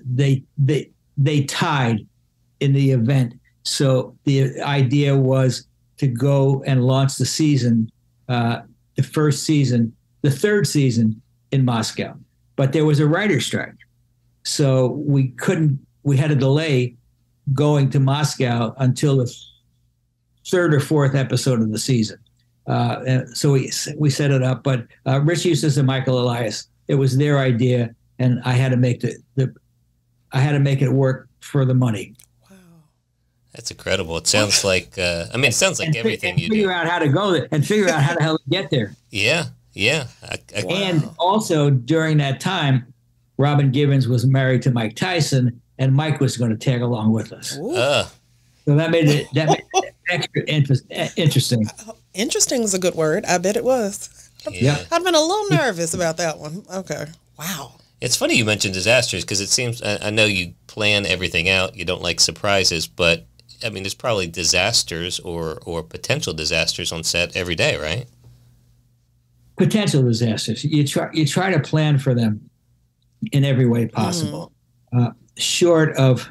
they tied in the event. So the idea was to go and launch the season, the third season in Moscow. But there was a writer's strike. So we had to delay going to Moscow until the third or fourth episode of the season. And so we set it up. But Rich Eustace and Michael Elias, it was their idea, and I had to make it work for the money. That's incredible. It sounds like, it sounds like everything you do. Figure out how to go there and figure out how the hell to get there. Yeah. And also during that time, Robin Givens was married to Mike Tyson, and Mike was going to tag along with us. So that made it extra interesting. Interesting is a good word. I bet it was. Yeah. I've been a little nervous about that one. Okay. Wow. It's funny you mentioned disasters because it seems, I know you plan everything out. You don't like surprises, but I mean, there's probably disasters or potential disasters on set every day, right? Potential disasters. You try to plan for them in every way possible. Short of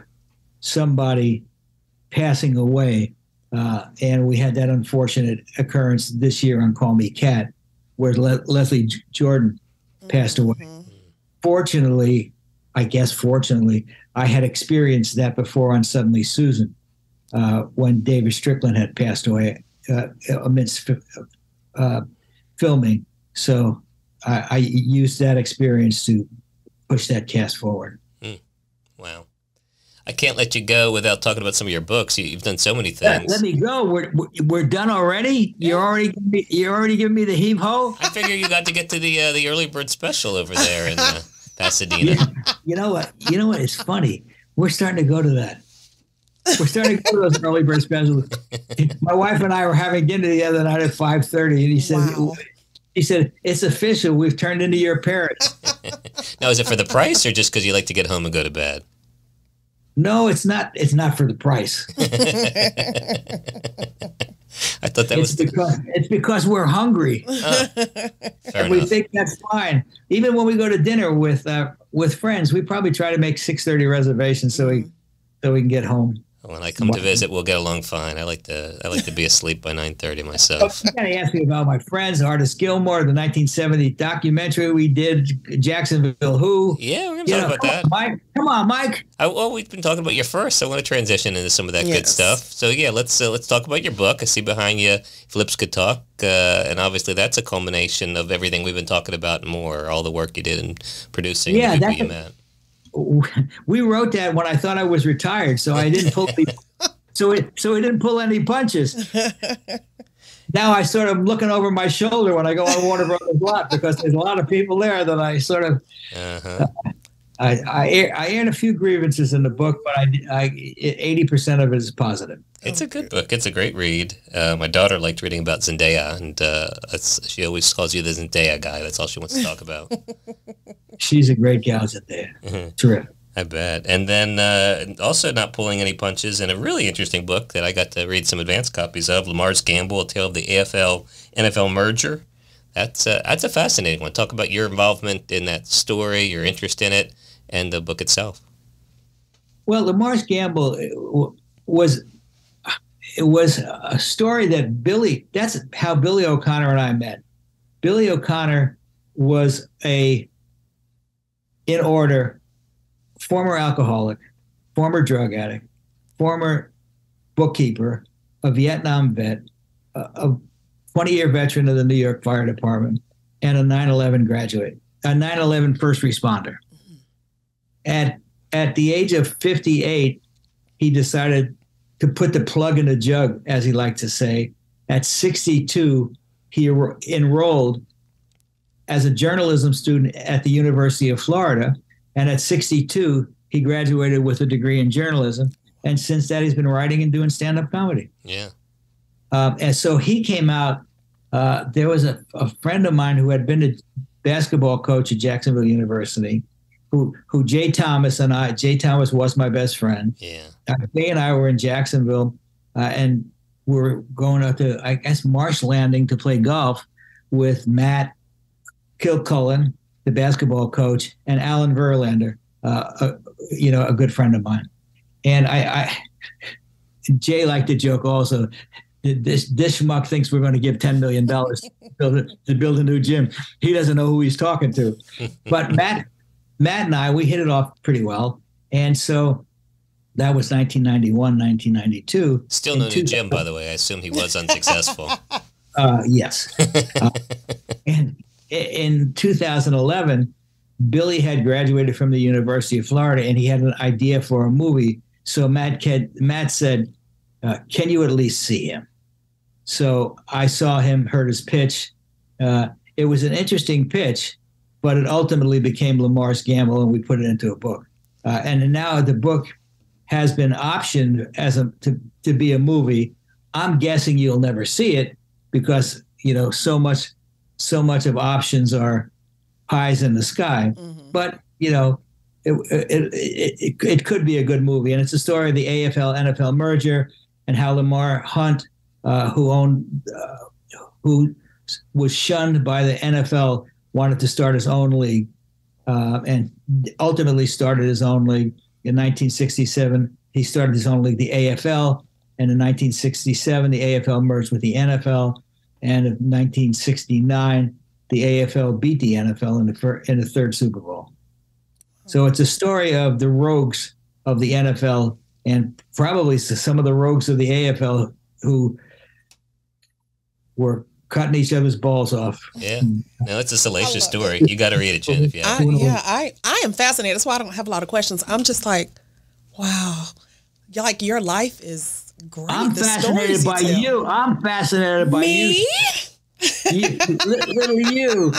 somebody passing away, and we had that unfortunate occurrence this year on Call Me Kat, where Leslie Jordan passed away. Fortunately, I had experienced that before on Suddenly Susan, when David Strickland had passed away amidst filming. So I used that experience to push that cast forward. Wow. I can't let you go without talking about some of your books. You've done so many things. Let me go. We're done already. You're already giving me the heave ho. I figure you got to get to the early bird special over there in Pasadena. You know what? It's funny. We're starting to go to that. We're starting to go to those early bird specials. My wife and I were having dinner the other night at 5:30, and he said, "It's official. We've turned into your parents." Now, is it for the price or just because you like to get home and go to bed? No, it's not. It's not for the price. I thought that it's because we're hungry. And we think that's fine. Even when we go to dinner with friends, we probably try to make 6:30 reservations so we can get home. When I come to visit, we'll get along fine. I like to be asleep by 9:30 myself. You gotta ask me about my friends, Artis Gilmore, the 1970 documentary we did, Jacksonville Who. Yeah, we're gonna talk about that. Come on, Mike. Well, we've been talking about you first. I want to transition into some of that good stuff. So yeah, let's talk about your book. I see behind you, Flips Could Talk, and obviously that's a culmination of everything we've been talking about and more. All the work you did in producing, the people you met. We wrote that when I thought I was retired, so I didn't pull so it didn't pull any punches. Now I sort of looking over my shoulder when I go on Warner Brothers lot because there's a lot of people there that I sort of I aired a few grievances in the book, but 80% of it is positive. It's a good book. It's a great read. My daughter liked reading about Zendaya, and she always calls you the Zendaya guy. That's all she wants to talk about. She's a great gal, Zendaya. Terrific. I bet. And then also not pulling any punches in a really interesting book that I got to read some advanced copies of, Lamar's Gamble, A Tale of the AFL-NFL Merger. That's a fascinating one. Talk about your involvement in that story, your interest in it, and the book itself. Well, Lamar's Gamble was a story that that's how Billy O'Connor and I met. Billy O'Connor was in order, former alcoholic, former drug addict, former bookkeeper, a Vietnam vet, a 20-year veteran of the New York Fire Department, and a 9/11 graduate, a 9/11 first responder. At the age of 58, he decided to put the plug in the jug, as he liked to say. At 62, he enrolled as a journalism student at the University of Florida. And at 62, he graduated with a degree in journalism. And since that, he's been writing and doing stand-up comedy. Yeah. And so he came out. There was a friend of mine who had been a basketball coach at Jacksonville University, who Jay Thomas was my best friend. Yeah. Jay and I were in Jacksonville, and we were going up to, I guess, Marsh Landing to play golf with Matt Kilcullen, the basketball coach, and Alan Verlander, a good friend of mine. And Jay liked to joke also, this schmuck thinks we're going to give $10 million to build a new gym. He doesn't know who he's talking to. But Matt and I, we hit it off pretty well. And so that was 1991, 1992. Still no new gym, by the way. I assume he was unsuccessful. Yes. And in 2011, Billy had graduated from the University of Florida, and he had an idea for a movie. So Matt said, can you at least see him? So I saw him, heard his pitch. It was an interesting pitch, but it ultimately became Lamar's Gamble, and we put it into a book. And now the book has been optioned to be a movie. I'm guessing you'll never see it because, so much of options are pies in the sky. Mm-hmm. But, it could be a good movie. And it's a story of the AFL-NFL merger and how Lamar Hunt, who was shunned by the NFL, wanted to start his own league, and ultimately started his own league. In 1967, he started his own league, the AFL. And in 1967, the AFL merged with the NFL. And in 1969, the AFL beat the NFL in the third Super Bowl. So it's a story of the rogues of the NFL and probably some of the rogues of the AFL who were cutting each other's balls off. Yeah. No, it's a salacious story. You got to read it, Jen, if you have. I am fascinated. That's why I don't have a lot of questions. I'm just like, wow. Like, your life is great. I'm fascinated by you. I'm fascinated by you. Me? Little you.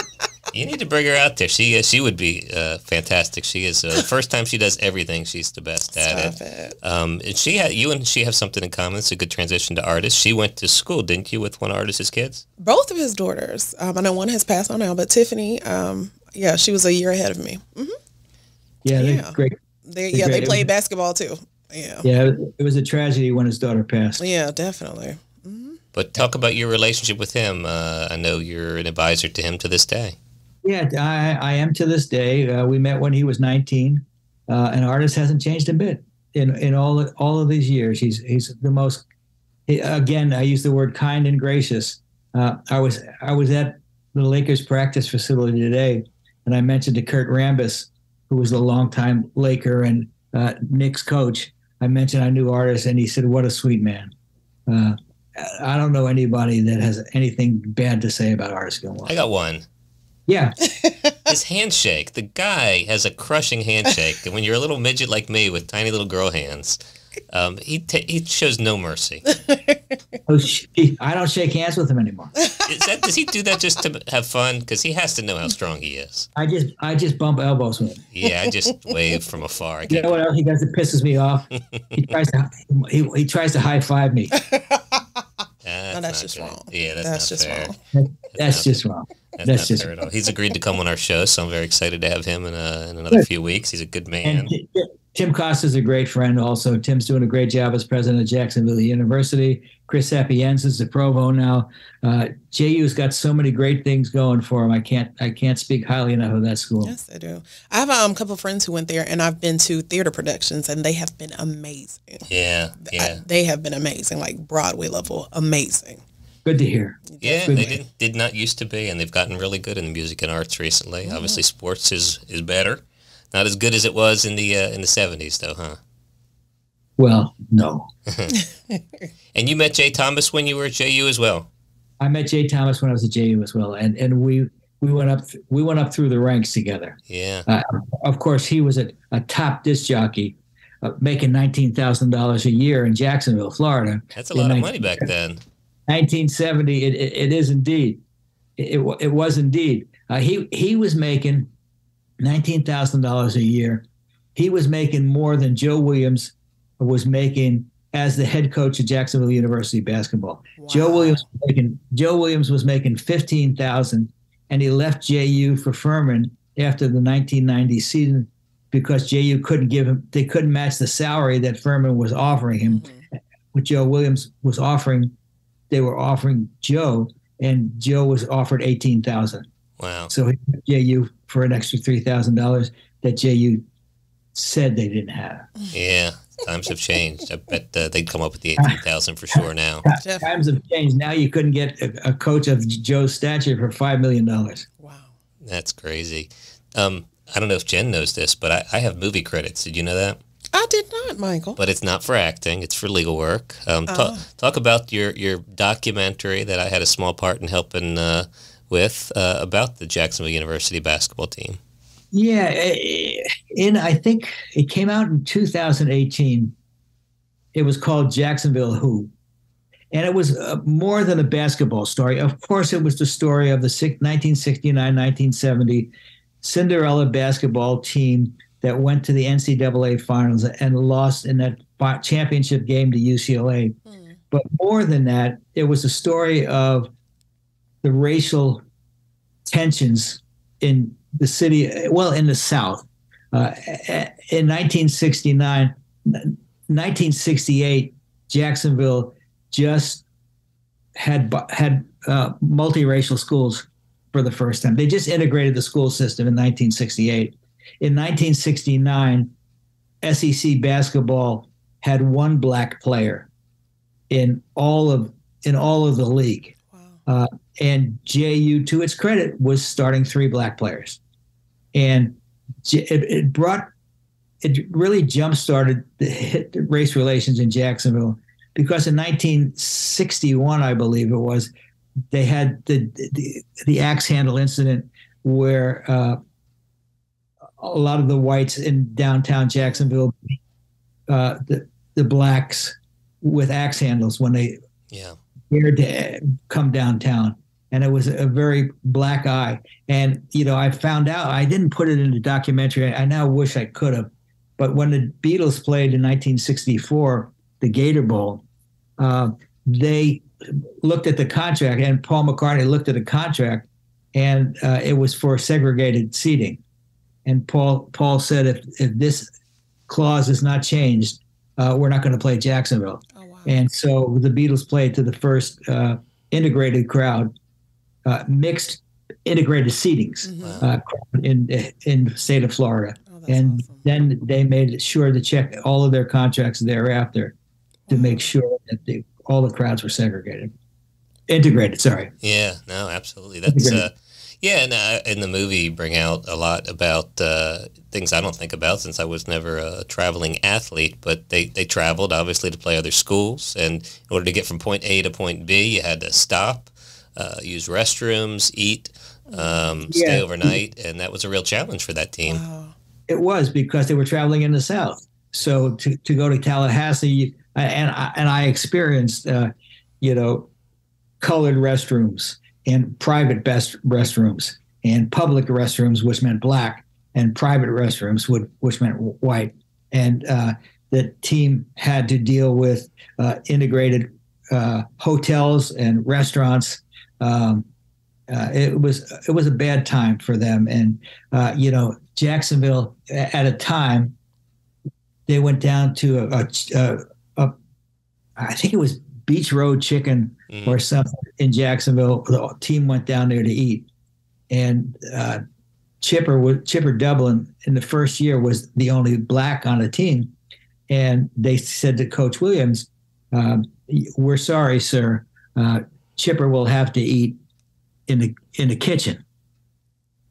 You need to bring her out there. She would be fantastic. She is the first time she does everything. She's the best at it. And you and she have something in common. It's a good transition to artists. She went to school, didn't you, with one artist's kids? Both of his daughters. I know one has passed on now, but Tiffany, she was a year ahead of me. Mm-hmm. Yeah, they're great. They played basketball too. Yeah. Yeah, it was a tragedy when his daughter passed. Yeah, definitely. Mm-hmm. But talk about your relationship with him. I know you're an advisor to him to this day. Yeah, I am to this day. We met when he was 19. An artist hasn't changed a bit in all of these years. He's the most. Again, I use the word kind and gracious. I was at the Lakers practice facility today, and I mentioned to Kurt Rambis, who was a longtime Laker and Knicks coach. I mentioned I knew artists, and he said, "What a sweet man." I don't know anybody that has anything bad to say about Artis Gilmore. I got one. Yeah. His handshake. The guy has a crushing handshake. And when you're a little midget like me with tiny little girl hands, he shows no mercy. I don't shake hands with him anymore. Does he do that just to have fun? Because he has to know how strong he is. I just bump elbows with him. Yeah, I just wave from afar. You know what else he does that pisses me off? He tries to high five me. That's just wrong. Yeah, that's just fair. Wrong. That's just wrong. That's not fair at all. He's agreed to come on our show, so I'm very excited to have him in another few weeks. He's a good man. And Tim Costa's a great friend also. Tim's doing a great job as president of Jacksonville University. Chris Sapienza is the provost now. JU's got so many great things going for him. I can't speak highly enough of that school. Yes, I do. I have a couple of friends who went there, and I've been to theater productions, and they have been amazing. Yeah. They have been amazing, like Broadway level, amazing. Good to hear. Yeah, they did not used to be, and they've gotten really good in the music and arts recently. Mm-hmm. Obviously, sports is better. Not as good as it was in the 70s, though, huh? Well, no. And you met Jay Thomas when you were at JU as well. I met Jay Thomas when I was at JU as well, and we went up through the ranks together. Yeah. Of course, he was a top disc jockey, making $19,000 a year in Jacksonville, Florida. That's a lot of money back then. 1970, it is indeed. It was indeed. He was making $19,000 a year. He was making more than Joe Williams, was making as the head coach of Jacksonville University basketball. Wow. Joe Williams was making $15,000, and he left JU for Furman after the 1990 season because JU they couldn't match the salary that Furman was offering him. Mm-hmm. What Joe Williams was offering, they were offering Joe, and Joe was offered $18,000. Wow! So he left JU for an extra $3,000 that JU said they didn't have. Yeah. Times have changed. I bet they'd come up with the 18,000 for sure now. Times have changed. Now you couldn't get a coach of Joe's stature for $5 million. Wow. That's crazy. I don't know if Jen knows this, but I have movie credits. Did you know that? I did not, Michael. But it's not for acting. It's for legal work. Talk about your documentary that I had a small part in helping with about the Jacksonville University basketball team. Yeah, I think it came out in 2018. It was called Jacksonville Who, and it was more than a basketball story. Of course, it was the story of the 1969-1970 Cinderella basketball team that went to the NCAA finals and lost in that championship game to UCLA. Mm. But more than that, it was a story of the racial tensions in the city, well, in the South. In 1968, Jacksonville just had multiracial schools for the first time. They just integrated the school system in 1968. In 1969, SEC basketball had one black player in all of the league. Wow. And JU, to its credit, was starting 3 black players. And it really jump-started the race relations in Jacksonville, because in 1961, I believe it was, they had the axe handle incident where a lot of the whites in downtown Jacksonville beat the blacks with axe handles when they dared to come downtown. And it was a very black eye. And, I found out, I didn't put it in the documentary. I now wish I could have. But when the Beatles played in 1964, the Gator Bowl, they looked at the contract, and Paul McCartney looked at the contract, and it was for segregated seating. And Paul said, if this clause is not changed, we're not going to play Jacksonville. Oh, wow. And so the Beatles played to the first integrated crowd, mixed integrated seatings in the state of Florida. Oh, and awesome. Then they made sure to check all of their contracts thereafter to make sure that all the crowds were integrated. Sorry. Yeah, no, absolutely. That's and in the movie you bring out a lot about things I don't think about, since I was never a traveling athlete, but they traveled obviously to play other schools, and in order to get from point A to point B, you had to stop, use restrooms, eat, stay overnight, and that was a real challenge for that team. Wow. It was, because they were traveling in the South. So to go to Tallahassee, and I experienced, colored restrooms and private restrooms and public restrooms, which meant black, and private restrooms, which meant white. And the team had to deal with integrated hotels and restaurants. It was a bad time for them. And, Jacksonville at a time, they went down to I think it was Beach Road Chicken or something in Jacksonville. The team went down there to eat, and Chipper Dublin in the first year was the only black on the team, and they said to Coach Williams, "We're sorry, sir. Chipper will have to eat in the kitchen."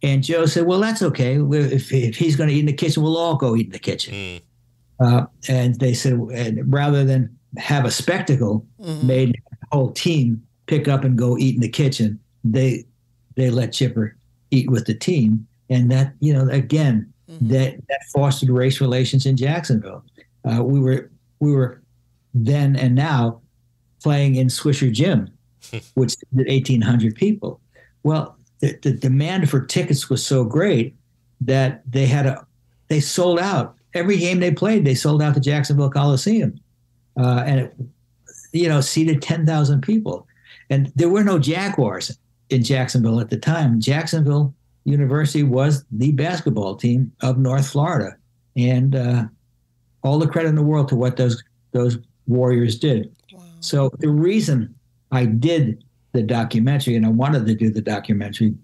And Joe said, "Well, that's okay. If he's going to eat in the kitchen, we'll all go eat in the kitchen." And they said, rather than have a spectacle made the whole team pick up and go eat in the kitchen, they let Chipper eat with the team. And that, again, that fostered race relations in Jacksonville. We were then and now playing in Swisher Gym, which did 1,800 people. Well, the demand for tickets was so great that they sold out every game they played, they sold out the Jacksonville Coliseum, and it, seated 10,000 people. And there were no Jaguars in Jacksonville at the time. Jacksonville University was the basketball team of North Florida, and all the credit in the world to what those Warriors did. Wow. So the reason I did the documentary, and I wanted to do the documentary,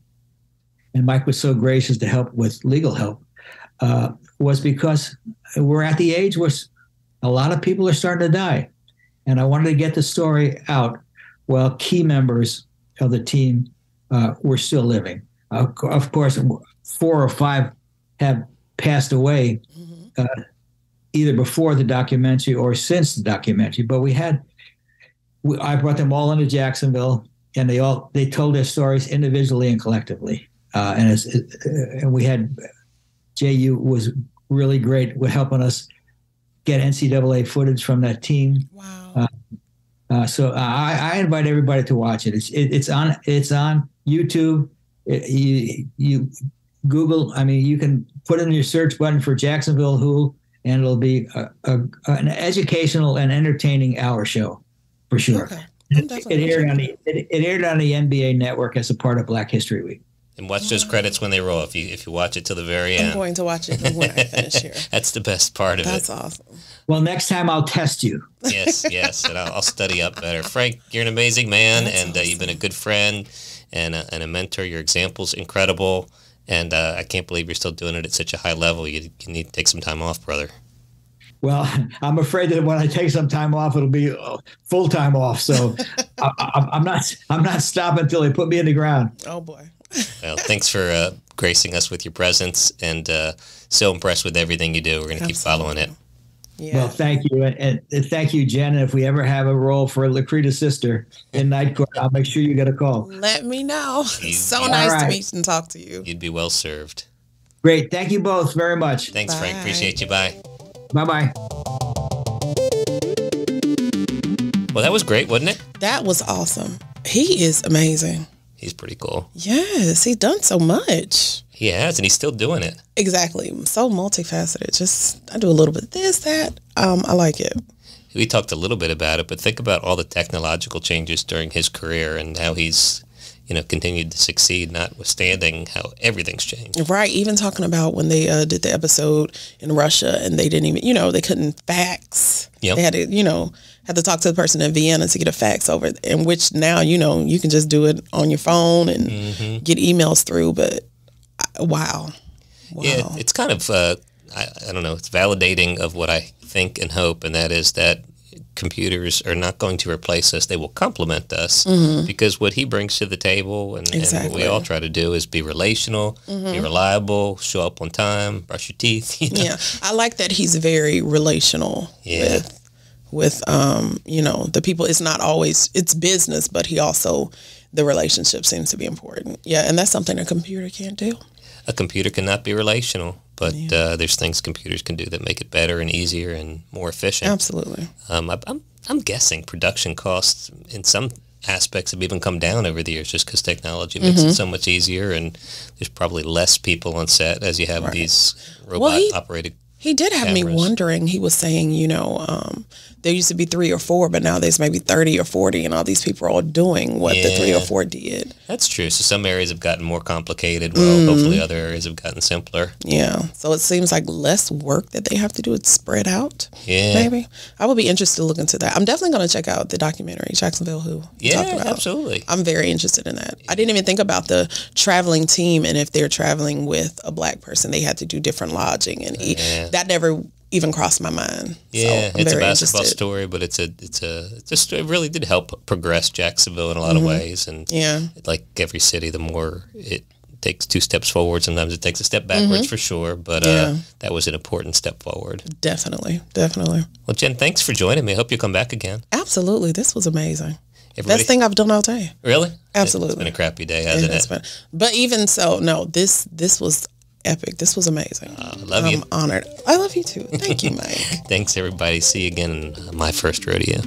and Mike was so gracious to help with legal help, was because we're at the age where a lot of people are starting to die. And I wanted to get the story out while key members of the team were still living. Of course, 4 or 5 have passed away, either before the documentary or since the documentary. But I brought them all into Jacksonville, and they told their stories individually and collectively. And we had JU was really great with helping us get NCAA footage from that team. Wow. So I invite everybody to watch it. It's on YouTube. You Google. I mean, you can put in your search button for Jacksonville Who, and it'll be an educational and entertaining hour show for sure. Okay. It aired on the NBA Network as a part of Black History Week. And watch those credits when they roll. If you watch it till the very end, I'm going to watch it when I finish here. That's the best part of That's it. That's awesome. Well, next time I'll test you. Yes, and I'll study up better. Frank, you're an amazing man, That's and awesome. You've been a good friend and a mentor. Your example's incredible, and I can't believe you're still doing it at such a high level. You need to take some time off, brother. Well, I'm afraid that when I take some time off, it'll be full time off. So I'm not stopping until they put me in the ground. Oh boy. Well, thanks for gracing us with your presence, and so impressed with everything you do. We're going to keep following it. Yeah. Well, thank you. And thank you, Jen. And if we ever have a role for Lacrita's sister in Night Court, I'll make sure you get a call. Let me know. It's so nice to meet and talk to you. You'd be well served. Great. Thank you both very much. Thanks, Bye. Frank. Appreciate you. Bye. Bye-bye. Well, that was great, wasn't it? That was awesome. He is amazing. He's pretty cool. Yes, he's done so much. He has, and he's still doing it. Exactly. So multifaceted. I do a little bit of this, that. I like it. We talked a little bit about it, but think about all the technological changes during his career and how he's, continued to succeed, notwithstanding how everything's changed. Right. Even talking about when they did the episode in Russia and they didn't even, they couldn't fax. Yep. They had to, had to talk to the person in Vienna to get a fax over, in which now, you can just do it on your phone and get emails through. But wow. Yeah, it's kind of, I don't know, it's validating of what I think and hope, and that is that computers are not going to replace us. They will complement us because what he brings to the table and what we all try to do is be relational, be reliable, show up on time, brush your teeth. Yeah, I like that he's very relational with the people. It's not always, it's business, but he also, the relationship seems to be important. Yeah, and that's something a computer can't do. A computer cannot be relational, but there's things computers can do that make it better and easier and more efficient. Absolutely. I'm guessing production costs in some aspects have even come down over the years just because technology makes it so much easier, and there's probably less people on set as you have these robot-operated He did have cameras. me wondering. He was saying, there used to be 3 or 4, but now there's maybe 30 or 40, and all these people are all doing what the 3 or 4 did. That's true. So some areas have gotten more complicated. Well, hopefully other areas have gotten simpler. Yeah. So it seems like less work that they have to do. It's spread out. Yeah. Maybe. I would be interested to look into that. I'm definitely going to check out the documentary, Jacksonville Who. Yeah, absolutely. I'm very interested in that. I didn't even think about the traveling team, and if they're traveling with a Black person, they had to do different lodging and eat. That never even crossed my mind. Yeah, so it's a basketball story, but it really did help progress Jacksonville in a lot of ways. And like every city, the more it takes 2 steps forward, sometimes it takes a step backwards for sure. But that was an important step forward. Definitely. Well, Jen, thanks for joining me. I hope you'll come back again. Absolutely. This was amazing. Best thing I've done all day. Really? Absolutely. It's been a crappy day, hasn't it? But even so, no, this was epic. This was amazing. I love you. I'm honored. I love you too. Thank you, Mike. Thanks, everybody. See you again in my first rodeo.